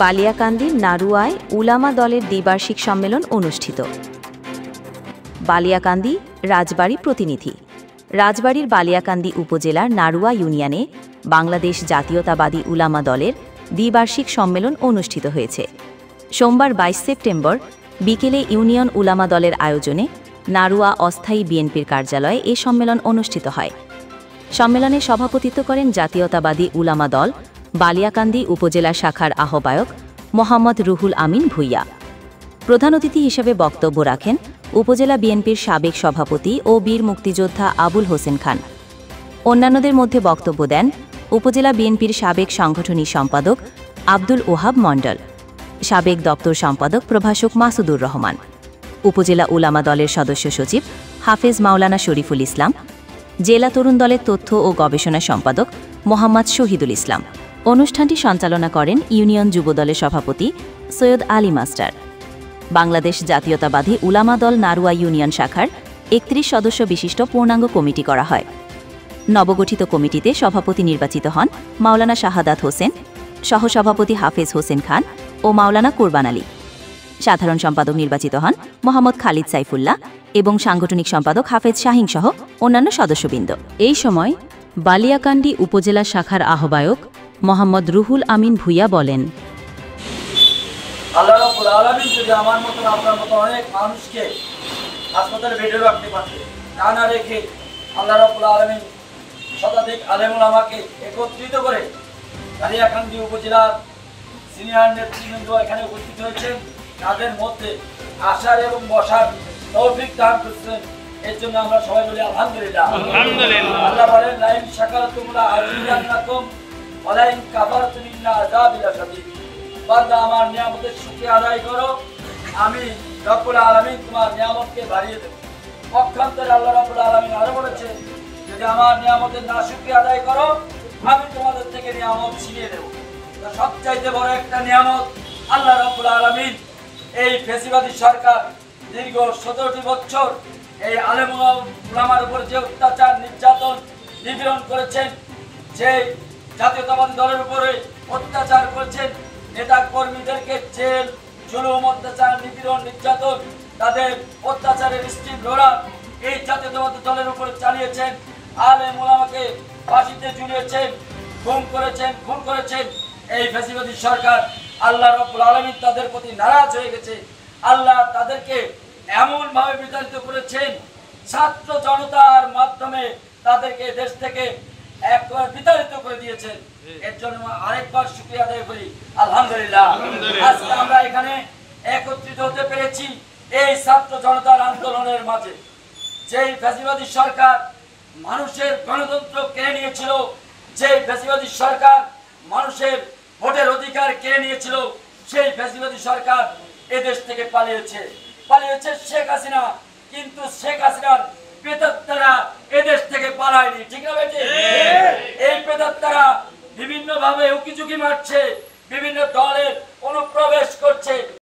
বালিয়াকান্দির নারুয়ায় উলামা দলের দ্বিবার্ষিক সম্মেলন অনুষ্ঠিত। বালিয়াকান্দি রাজবাড়ী প্রতিনিধি। রাজবাড়ীর বালিয়াকান্দি উপজেলার নারুয়া ইউনিয়নে বাংলাদেশ জাতীয়তাবাদী উলামা দলের দ্বিবার্ষিক সম্মেলন অনুষ্ঠিত হয়েছে। সোমবার 22 সেপ্টেম্বর বিকেলে ইউনিয়ন উলামা দলের আয়োজনে নারুয়া অস্থায়ী বিএনপির কার্যালয়ে এ সম্মেলন অনুষ্ঠিত হয়। সম্মেলনে সভাপতিত্ব করেন জাতীয়তাবাদী উলামা দল বালিয়াকান্দি উপজেলা শাখার আহ্বায়ক মোহাম্মদ রুহুল আমিন ভূঁইয়া। প্রধান অতিথি হিসেবে বক্তব্য রাখেন উপজেলা বিএনপির সাবেক সভাপতি ও বীর মুক্তিযোদ্ধা আবুল হোসেন খান। অন্যান্যদের মধ্যে বক্তব্য দেন উপজেলা বিএনপির সাবেক সাংগঠনিক সম্পাদক আব্দুল ওহাব মণ্ডল, সাবেক দপ্তর সম্পাদক প্রভাষক মাসুদুর রহমান, উপজেলা উলামা দলের সদস্য সচিব হাফেজ মাওলানা শরীফুল ইসলাম, জেলা তরুণ দলের তথ্য ও গবেষণা সম্পাদক মোহাম্মদ শহীদুল ইসলাম। অনুষ্ঠানটি সঞ্চালনা করেন ইউনিয়ন যুবদলের সভাপতি সৈয়দ আলী মাস্টার। বাংলাদেশ জাতীয়তাবাদী উলামা দল নারুয়া ইউনিয়ন শাখার 31 সদস্য বিশিষ্ট পূর্ণাঙ্গ কমিটি করা হয়। নবগঠিত কমিটিতে সভাপতি নির্বাচিত হন মাওলানা শাহাদাত হোসেন, সহসভাপতি হাফেজ হোসেন খান ও মাওলানা কোরবান আলী। সাধারণ সম্পাদক নির্বাচিত হন মোহাম্মদ খালিদ সাইফুল্লাহ এবং সাংগঠনিক সম্পাদক হাফেজ শাহিন সহ অন্যান্য সদস্যবৃন্দ। এই সময় বালিয়াকান্দি উপজেলা শাখার আহ্বায়ক মোহাম্মদ রুহুল আমিন ভূঁইয়া বলেন, আল্লাহ রাব্বুল আলামিন যদি আমার মতন আপনার মতো অনেক মানুষকে হাসপাতালে বেডে রাখতে পারতেন, তা না রেখে আল্লাহ রাব্বুল আলামিন শতাধিক আলেম ওলামাকে একত্রিত করে বালিয়াকান্দি উপজেলার সিনিয়র নেতৃবৃন্দ এখানে উপস্থিত হয়েছেন, তাদের মধ্যে আসার এবং বসার তৌফিক দান করছেন। এর জন্য আমরা সবাই বলি আলহামদুলিল্লাহ। আল্লাহ বলেন, লাইন শাকারতুম লা আযীদান্নাকুম ওয়া লাইন কাফারতুম ইন্না আযাবি লাশাদীদ। বান্দা, আমার নিয়ামতের শুকরিয়া আদায় করো, আমি রব্বুল আলামিন তোমার নিয়ামতকে বাড়িয়ে দেব। পক্ষান্তরে আল্লাহ রব্বুল আলামিন আরো বলেছেন, যদি আমার নিয়ামতের না শুকরিয়া আদায় করো, আমি তোমাদের থেকে নিয়ামত ছিনিয়ে দেব। সবচাইতে বড় একটা নিয়ামত আল্লাহ রব্বুল আলামিন এই ফ্যাসিবাদী সরকার দীর্ঘ 17টি বছর এই আলেম উলামার উপর যে অত্যাচার, নির্যাতন, নিপীড়ন করেছেন, যে জাতীয়তাবাদী দলের উপরে অত্যাচার করেছেন, নেতা কর্মীদেরকে জেল, জুলুম, অত্যাচার, নিপীড়ন, নির্যাতন, তাদের অত্যাচারের স্টিম রোলার এই জাতীয়তাবাদী দলের উপরে চালিয়েছেন। আলেম ওলামাকে ফাঁসিতে ঝুলিয়েছেন, খুন করেছেন এই ফ্যাসিবাদী সরকার। আল্লাহ রাব্বুল আলামিন তাদের প্রতি নারাজ হয়ে গেছে। আল্লাহ তাদেরকে এমন ভাবে বিতাড়িত করেছেন, ছাত্র জনতার মাধ্যমে তাদেরকে দেশ থেকে একবার বিতাড়িত করে দিয়েছেন। এর জন্য আরেকবার শুকরিয়া আদায় করি, আলহামদুলিল্লাহ। আজকে আমরা এখানে একত্রিত হতে পেরেছি এই ছাত্র জনতার আন্দোলনের মাঝে। যেই ফ্যাসিবাদী সরকার মানুষের গণতন্ত্র কেড়ে নিয়েছিল, যে ফ্যাসিবাদী সরকার মানুষের ভোটের অধিকার কেড়ে নিয়েছিল, সেই ফ্যাসিবাদী সরকার এদেশ থেকে পালিয়েছে শেখ হাসিনা। কিন্তু শেখ হাসিনার প্রেতাত্মারা এদেশ থেকে পালায়নি, ঠিক না বেটি? এই প্রেতাত্মারা বিভিন্ন ভাবে উকিঝুঁকি মারছে, বিভিন্ন দলের অনুপ্রবেশ করছে।